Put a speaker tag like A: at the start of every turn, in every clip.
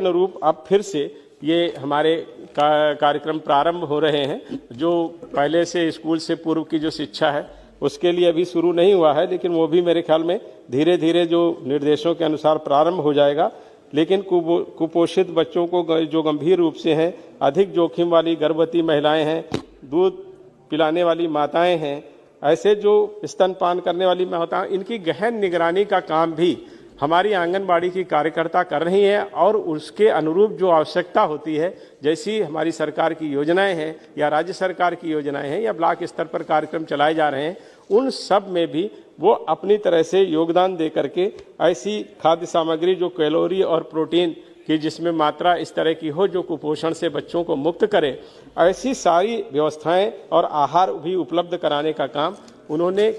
A: अनुरूप अब फिर से ये हमारे कार्यक्रम प्रारंभ हो रहे हैं। जो पहले से स्कूल से पूर्व की जो शिक्षा है उसके लिए अभी शुरू नहीं हुआ है, लेकिन वो भी मेरे ख्याल में धीरे धीरे जो निर्देशों के अनुसार प्रारंभ हो जाएगा। लेकिन कुपोषित बच्चों को जो गंभीर रूप से हैं, अधिक जोखिम वाली गर्भवती महिलाएं हैं, दूध पिलाने वाली माताएं हैं, ऐसे जो स्तनपान करने वाली माताएं, इनकी गहन निगरानी का काम भी हमारी आंगनबाड़ी की कार्यकर्ता कर रही हैं। और उसके अनुरूप जो आवश्यकता होती है, जैसी हमारी सरकार की योजनाएं हैं या राज्य सरकार की योजनाएं हैं या ब्लॉक स्तर पर कार्यक्रम चलाए जा रहे हैं, उन सब में भी वो अपनी तरह से योगदान दे करके ऐसी खाद्य सामग्री जो कैलोरी और प्रोटीन की जिसमें मात्रा इस तरह की हो जो कुपोषण से बच्चों को मुक्त करे, ऐसी सारी व्यवस्थाएं और आहार भी उपलब्ध कराने का काम उन्होंने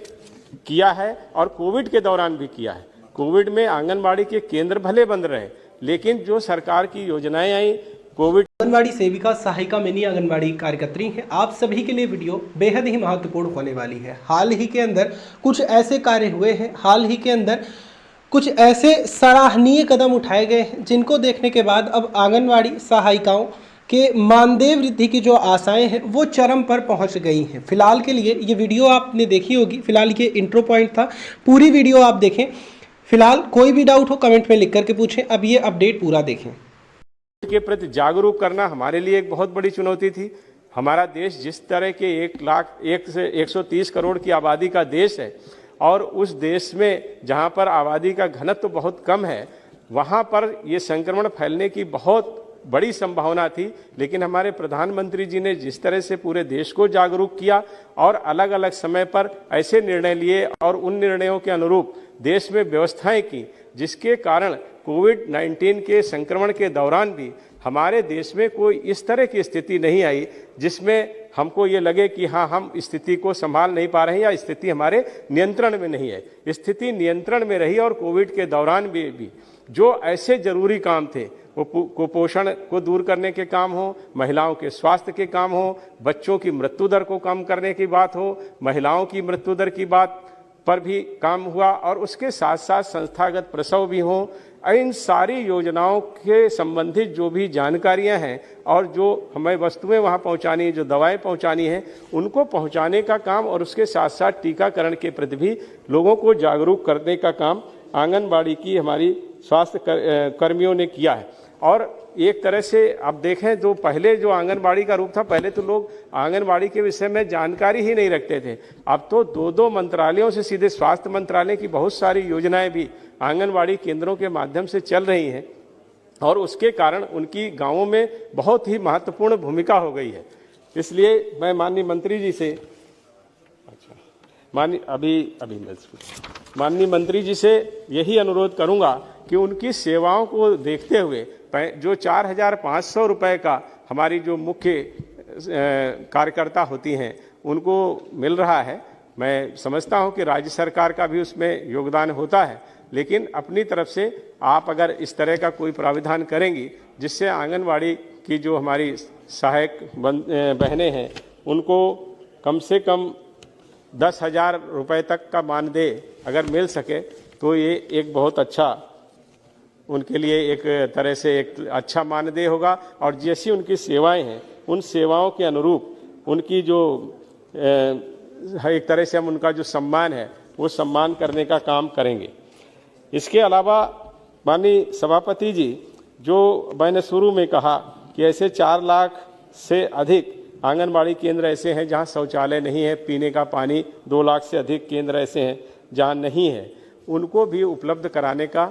A: किया है और कोविड के दौरान भी किया है। कोविड में आंगनबाड़ी के केंद्र भले बंद रहे, लेकिन जो सरकार की योजनाएं आई कोविड।
B: आंगनबाड़ी सेविका, सहायिका, मिनी आंगनबाड़ी कार्यकर्त्री हैं। आप सभी के लिए वीडियो बेहद ही महत्वपूर्ण होने वाली है। हाल ही के अंदर कुछ ऐसे कार्य हुए हैं, हाल ही के अंदर कुछ ऐसे सराहनीय कदम उठाए गए हैं जिनको देखने के बाद अब आंगनबाड़ी सहायिकाओं के मानदेय वृद्धि की जो आशाएं हैं वो चरम पर पहुंच गई हैं। फिलहाल के लिए ये वीडियो आपने देखी होगी, फिलहाल ये इंट्रो पॉइंट था, पूरी वीडियो आप देखें। फिलहाल कोई भी डाउट हो कमेंट में लिख करके पूछें। अब ये अपडेट पूरा देखें।
A: के प्रति जागरूक करना हमारे लिए एक बहुत बड़ी चुनौती थी। हमारा देश जिस तरह के 1 से 130 करोड़ की आबादी का देश है और उस देश में जहां पर आबादी का घनत्व तो बहुत कम है, वहां पर ये संक्रमण फैलने की बहुत बड़ी संभावना थी। लेकिन हमारे प्रधानमंत्री जी ने जिस तरह से पूरे देश को जागरूक किया और अलग अलग समय पर ऐसे निर्णय लिए और उन निर्णयों के अनुरूप देश में व्यवस्थाएं की, जिसके कारण कोविड-19 के संक्रमण के दौरान भी हमारे देश में कोई इस तरह की स्थिति नहीं आई जिसमें हमको ये लगे कि हाँ, हम स्थिति को संभाल नहीं पा रहे हैं या स्थिति हमारे नियंत्रण में नहीं है। स्थिति नियंत्रण में रही और कोविड के दौरान भी जो ऐसे जरूरी काम थे, वो कुपोषण को दूर करने के काम हो, महिलाओं के स्वास्थ्य के काम हो, बच्चों की मृत्यु दर को कम करने की बात हो, महिलाओं की मृत्यु दर की बात पर भी काम हुआ और उसके साथ साथ संस्थागत प्रसव भी हों। इन सारी योजनाओं के संबंधित जो भी जानकारियां हैं और जो हमें वस्तुएं वहां पहुंचानी, जो दवाएं पहुंचानी हैं, उनको पहुंचाने का काम और उसके साथ साथ टीकाकरण के प्रति भी लोगों को जागरूक करने का काम आंगनबाड़ी की हमारी स्वास्थ्य कर्मियों ने किया है। और एक तरह से अब देखें, जो पहले जो आंगनबाड़ी का रूप था, पहले तो लोग आंगनबाड़ी के विषय में जानकारी ही नहीं रखते थे। अब तो 2 मंत्रालयों से सीधे स्वास्थ्य मंत्रालय की बहुत सारी योजनाएं भी आंगनबाड़ी केंद्रों के माध्यम से चल रही हैं और उसके कारण उनकी गांवों में बहुत ही महत्वपूर्ण भूमिका हो गई है। इसलिए मैं माननीय मंत्री जी से माननीय मंत्री जी से यही अनुरोध करूंगा कि उनकी सेवाओं को देखते हुए जो 4,500 रुपए का हमारी जो मुख्य कार्यकर्ता होती हैं उनको मिल रहा है, मैं समझता हूं कि राज्य सरकार का भी उसमें योगदान होता है, लेकिन अपनी तरफ से आप अगर इस तरह का कोई प्राविधान करेंगी जिससे आंगनवाड़ी की जो हमारी सहायक बहनें हैं उनको कम से कम 10,000 रुपए तक का मानदेय अगर मिल सके तो ये एक बहुत अच्छा, उनके लिए एक तरह से एक अच्छा मानदेय होगा। और जैसी उनकी सेवाएं हैं उन सेवाओं के अनुरूप उनकी जो एक तरह से हम उनका जो सम्मान है वो सम्मान करने का काम करेंगे। इसके अलावा माननीय सभापति जी, जो मैंने शुरू में कहा कि ऐसे 4 लाख से अधिक आंगनबाड़ी केंद्र ऐसे हैं जहां शौचालय नहीं है, पीने का पानी 2 लाख से अधिक केंद्र ऐसे हैं जहां नहीं है, उनको भी उपलब्ध कराने का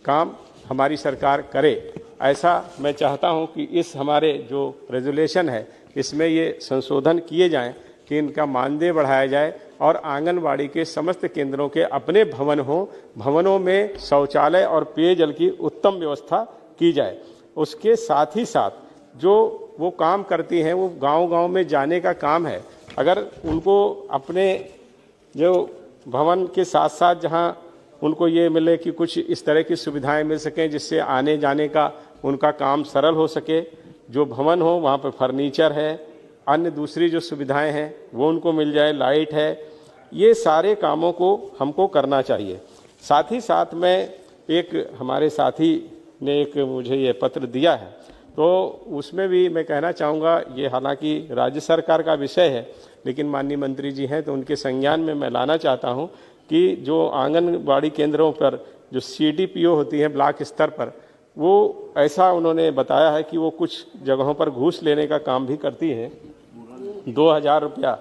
A: काम हमारी सरकार करे। ऐसा मैं चाहता हूं कि इस हमारे जो रेजोल्यूशन है इसमें ये संशोधन किए जाएं कि इनका मानदेय बढ़ाया जाए और आंगनबाड़ी के समस्त केंद्रों के अपने भवन हों, भवनों में शौचालय और पेयजल की उत्तम व्यवस्था की जाए। उसके साथ ही साथ जो वो काम करती हैं वो गांव-गांव में जाने का काम है। अगर उनको अपने जो भवन के साथ साथ जहां उनको ये मिले कि कुछ इस तरह की सुविधाएं मिल सकें जिससे आने जाने का उनका काम सरल हो सके, जो भवन हो वहाँ पर फर्नीचर है, अन्य दूसरी जो सुविधाएं हैं वो उनको मिल जाए, लाइट है, ये सारे कामों को हमको करना चाहिए। साथ ही साथ मैं एक हमारे साथी ने एक मुझे ये पत्र दिया है, तो उसमें भी मैं कहना चाहूँगा, ये हालांकि राज्य सरकार का विषय है, लेकिन माननीय मंत्री जी हैं तो उनके संज्ञान में मैं लाना चाहता हूँ कि जो आंगनबाड़ी केंद्रों पर जो CDPO होती है ब्लॉक स्तर पर, वो ऐसा उन्होंने बताया है कि वो कुछ जगहों पर घूस लेने का काम भी करती हैं। 2000 रुपया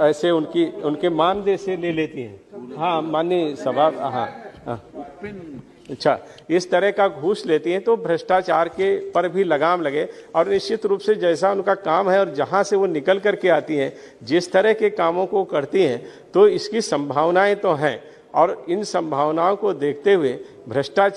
A: ऐसे उनके मानदेय से ले लेती हैं। हाँ माननीय सभा, हाँ, अच्छा, इस तरह का घूस लेती हैं, तो भ्रष्टाचार के पर भी लगाम लगे। और निश्चित रूप से जैसा उनका काम है और जहाँ से वो निकल करके आती हैं, जिस तरह के कामों को करती हैं, तो इसकी संभावनाएं तो हैं, और इन संभावनाओं को देखते हुए भ्रष्टाचार